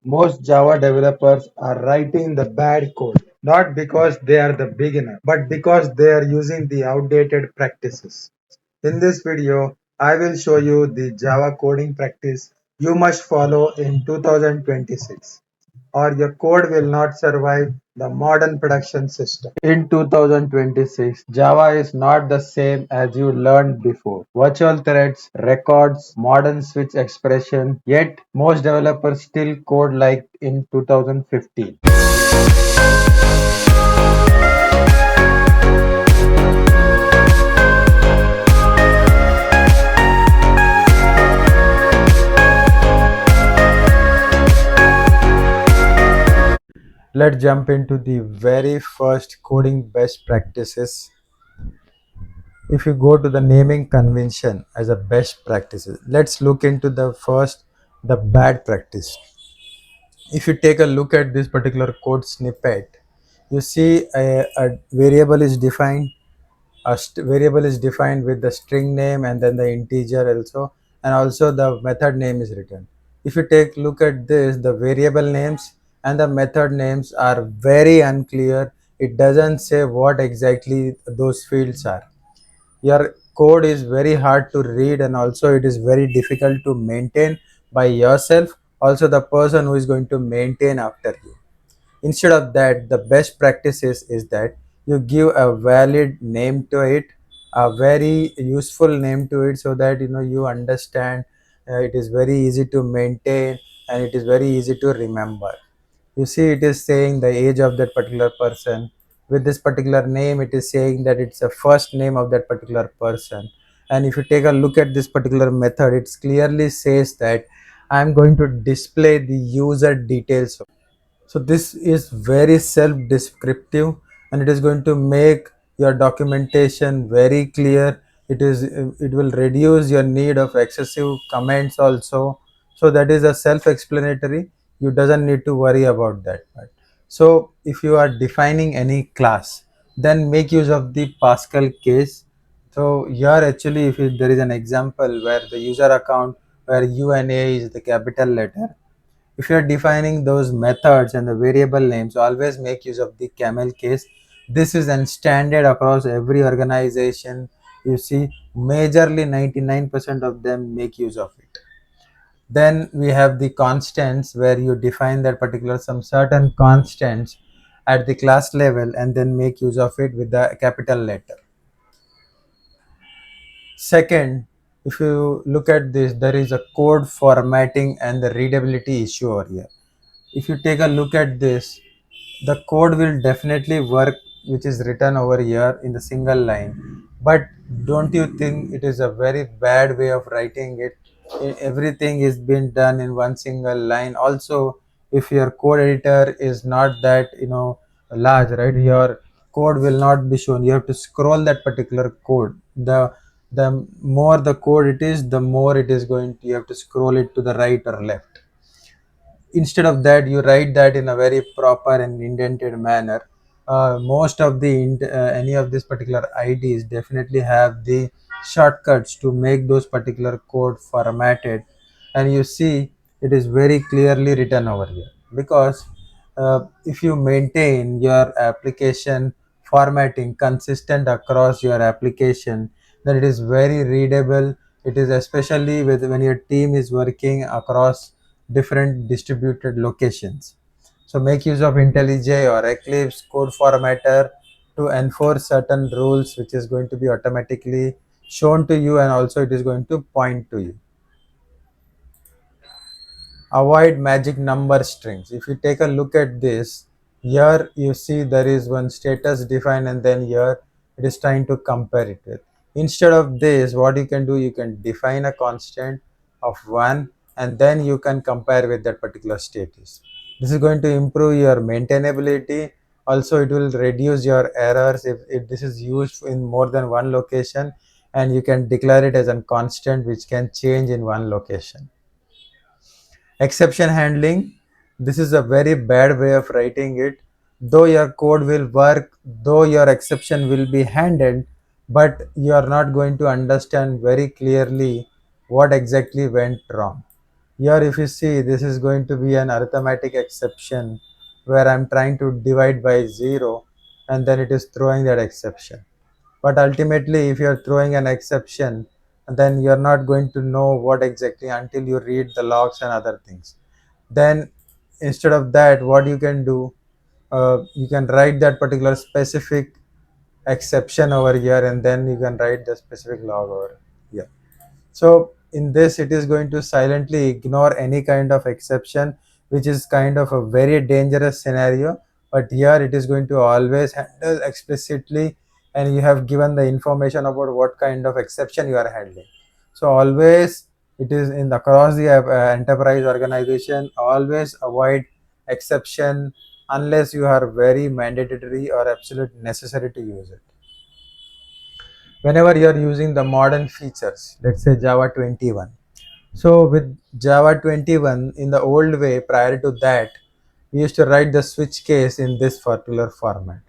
Most Java developers are writing the bad code, not because they are the beginner, but because they are using the outdated practices. In this video, I will show you the Java coding practice you must follow in 2026, or your code will not survive the modern production system. In 2026, Java is not the same as you learned before. Virtual threads, records, modern switch expression, yet most developers still code like in 2015. Let's jump into the very first coding best practices. If you go to the naming convention as a best practices, let's look into the first, the bad practice. If you take a look at this particular code snippet, you see a variable is defined. Variable is defined with the string name and then the integer also, and also the method name is written. If you take look at this, the variable names and the method names are very unclear. It doesn't say what exactly those fields are. Your code is very hard to read, and also it is very difficult to maintain by yourself, also the person who is going to maintain after you. Instead of that, the best practice is that you give a valid name to it, a very useful name to it, so that you understand. It is very easy to maintain and it is very easy to remember. You see, it is saying the age of that particular person. With this particular name, it is saying that it's a first name of that particular person. And if you take a look at this particular method, it clearly says that I'm going to display the user details. So this is very self-descriptive, and it is going to make your documentation very clear. It will reduce your need of excessive comments also. So that is a self-explanatory. You doesn't need to worry about that part. So if you are defining any class, then make use of the Pascal case. So here actually, if there is an example where the user account where U and A is the capital letter, if you are defining those methods and the variable names, always make use of the camel case. This is an standard across every organization. You see, majorly 99% of them make use of it. Then we have the constants where you define that particular some certain constants at the class level and then make use of it with the capital letter. Second, if you look at this, there is a code formatting and the readability issue over here. If you take a look at this, the code will definitely work which is written over here in the single line, but don't you think it is a very bad way of writing it? Everything is being done in one single line. Also, if your code editor is not that large, right, your code will not be shown. You have to scroll that particular code. The more the code it is, the more it is going to, you have to scroll it to the right or left. Instead of that, you write that in a very proper and indented manner. Most of the any of these particular IDs definitely have the shortcuts to make those particular code formatted, and you see it is very clearly written over here. Because if you maintain your application formatting consistent across your application, then it is very readable. It is especially with when your team is working across different distributed locations. So make use of IntelliJ or Eclipse code formatter to enforce certain rules, which is going to be automatically shown to you, and also it is going to point to you. Avoid magic number strings. If you take a look at this, here you see there is one status defined, and then here it is trying to compare it with. Instead of this, what you can do, you can define a constant of 1, and then you can compare with that particular status. This is going to improve your maintainability. Also, it will reduce your errors if this is used in more than one location, and you can declare it as a constant which can change in one location. Exception handling. This is a very bad way of writing it. Though your code will work, though your exception will be handled, but you are not going to understand very clearly what exactly went wrong. Here if you see, this is going to be an arithmetic exception where I'm trying to divide by 0 and then it is throwing that exception. But ultimately if you're throwing an exception, then you're not going to know what exactly until you read the logs and other things. Then instead of that, what you can do, you can write that particular specific exception over here and then you can write the specific log over here. So in this, it is going to silently ignore any kind of exception, which is kind of a very dangerous scenario. But here it is going to always handle explicitly, and you have given the information about what kind of exception you are handling. So always it is in across the enterprise organization, always avoid exception unless you are very mandatory or absolute necessary to use it. Whenever you are using the modern features, let's say Java 21. So with Java 21, in the old way, prior to that, we used to write the switch case in this particular format.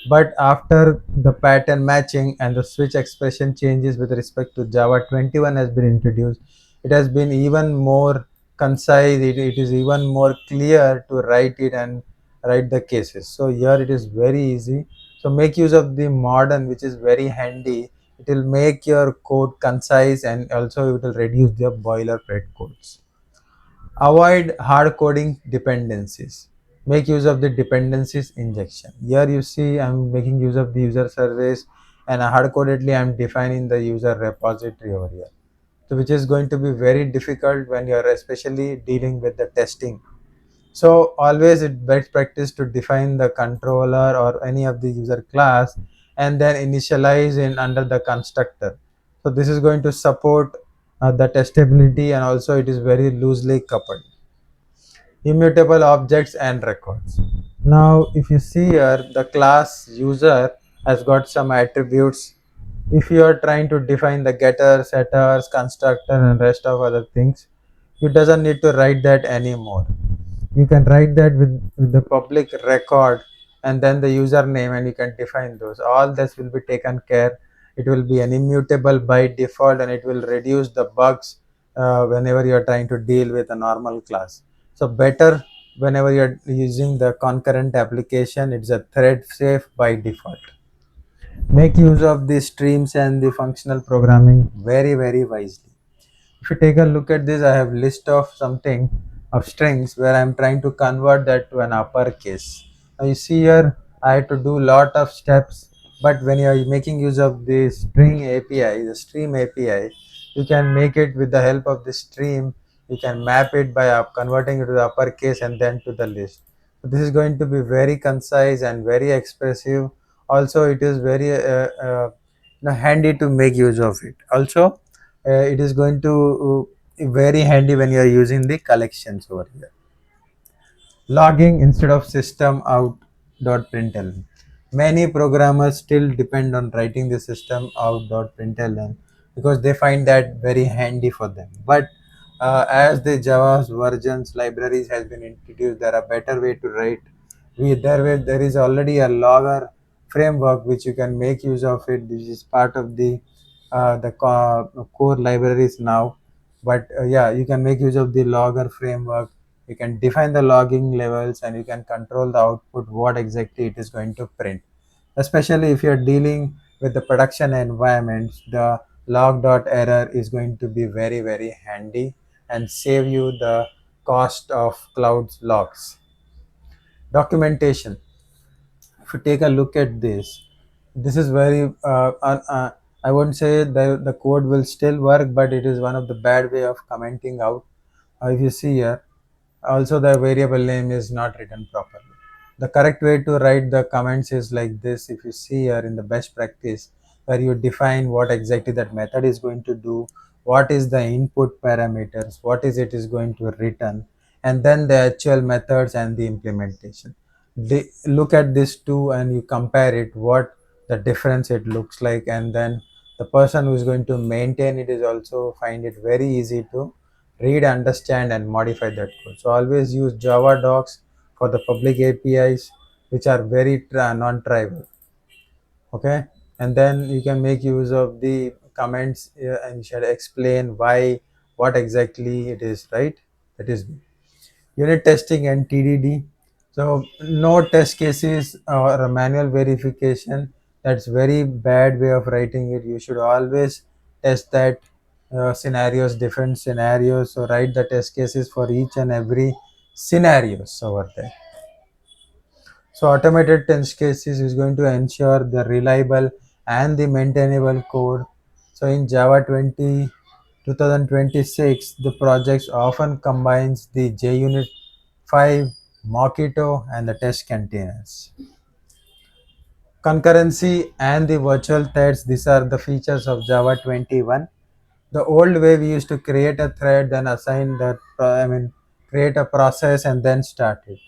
But after the pattern matching and the switch expression changes with respect to Java 21 has been introduced, it has been even more concise, it is even more clear to write it and write the cases. So here it is very easy. So make use of the modern, which is very handy. It will make your code concise and also it will reduce the boilerplate codes. Avoid hard coding dependencies. Make use of the dependencies injection. Here you see I'm making use of the user surveys and hard codedly I'm defining the user repository over here. So which is going to be very difficult when you're especially dealing with the testing. So always it best practice to define the controller or any of the user class and then initialize in under the constructor. So this is going to support the testability and also it is very loosely coupled. Immutable objects and records. Now if you see here, the class user has got some attributes. If you are trying to define the getter, setters, constructor and rest of other things, you doesn't need to write that anymore. You can write that with the public record and then the username and you can define those. All this will be taken care. It will be an immutable by default and it will reduce the bugs whenever you are trying to deal with a normal class. So better whenever you are using the concurrent application, it's a thread safe by default. Make use of the streams and the functional programming very wisely. If you take a look at this, I have list of something of strings where I'm trying to convert that to an uppercase. Now you see here I have to do lot of steps, but when you are making use of the string API, the stream API, you can make it with the help of the stream. You can map it by converting it to the uppercase and then to the list. So this is going to be very concise and very expressive. Also, it is very handy to make use of it. Also, it is going to very handy when you are using the collections over here. Logging instead of system out dot println. Many programmers still depend on writing the system out dot println because they find that very handy for them. But as the Java's versions libraries has been introduced, there are better way to write. There is already a logger framework which you can make use of it. This is part of the core libraries now. But yeah, you can make use of the logger framework. You can define the logging levels and you can control the output what exactly it is going to print, especially if you're dealing with the production environments. The log.error is going to be very handy and save you the cost of cloud logs. Documentation. If you take a look at this is very I won't say the code will still work, but it is one of the bad way of commenting out. If you see here, also the variable name is not written properly. The correct way to write the comments is like this. If you see here in the best practice, where you define what exactly that method is going to do, what is the input parameters, what is it is going to return, and then the actual methods and the implementation. Look at this two and you compare it, what the difference it looks like, and then the person who is going to maintain it is also find it very easy to read, understand, and modify that code. So always use Java docs for the public APIs, which are very non-trivial. Okay, and then you can make use of the comments and you should explain why, what exactly it is, right? That is unit testing and TDD. So no test cases or a manual verification. That's very bad way of writing it. You should always test that scenarios, different scenarios. So write the test cases for each and every scenarios over there. So automated test cases is going to ensure the reliable and the maintainable code. So in Java 2026, the projects often combines the JUnit 5, Mockito, and the test containers. Concurrency and the virtual threads, these are the features of Java 21. The old way we used to create a thread, then assign that, create a process and then start it.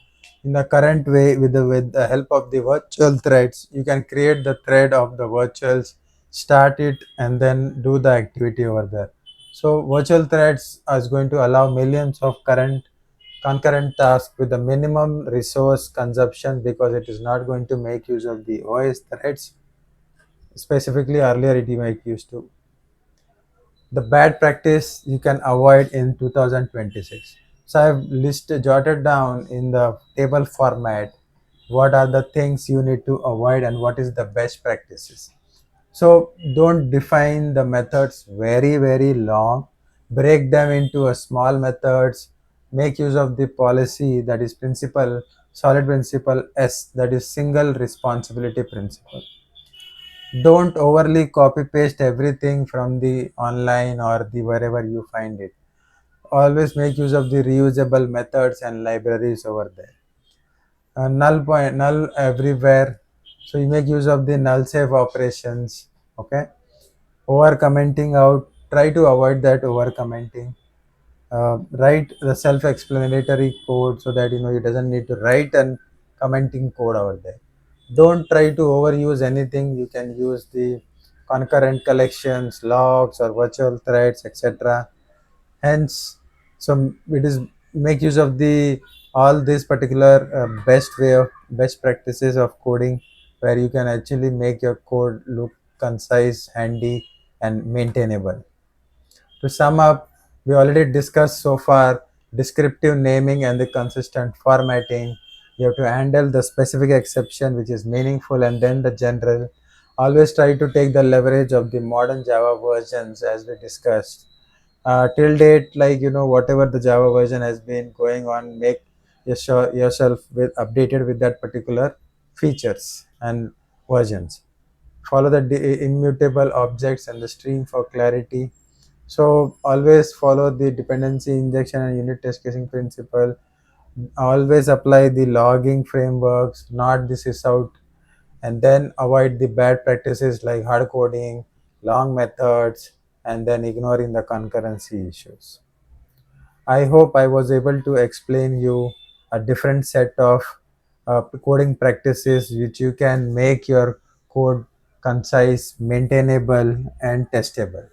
In the current way, with the help of the virtual threads, you can create the thread of the virtuals, start it, and then do the activity over there. So virtual threads is going to allow millions of current concurrent tasks with the minimum resource consumption, because it is not going to make use of the OS threads. Specifically, earlier it make use to. The bad practice you can avoid in 2026. So I've jotted down in the table format what are the things you need to avoid and what is the best practices. So don't define the methods very long. Break them into a small methods. Make use of the policy, that is principle, solid principle S, that is single responsibility principle. Don't overly copy paste everything from the online or the wherever you find it. Always make use of the reusable methods and libraries over there. Null everywhere. So you make use of the null save operations. Okay. Over commenting out. Try to avoid that over commenting. Write the self-explanatory code so that you doesn't need to write and commenting code over there. Don't try to overuse anything. You can use the concurrent collections, logs, or virtual threads, etc. Hence, so it is make use of the all these particular best practices of coding, where you can actually make your code look concise, handy, and maintainable. To sum up, we already discussed so far descriptive naming and the consistent formatting. You have to handle the specific exception which is meaningful, and then the general. Always try to take the leverage of the modern Java versions as we discussed. Till date, whatever the Java version has been going on, make yourself with updated with that particular features and versions. Follow the immutable objects and the stream for clarity. So always follow the dependency injection and unit test casing principle. Always apply the logging frameworks, not the sysout, and then avoid the bad practices like hard coding, long methods, and then ignoring the concurrency issues. I hope I was able to explain you a different set of coding practices which you can make your code concise, maintainable, and testable.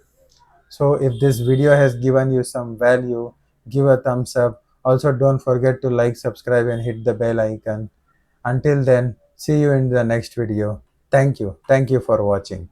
So if this video has given you some value, give a thumbs up. Also, don't forget to like, subscribe, and hit the bell icon. Until then, see you in the next video. Thank you. Thank you for watching.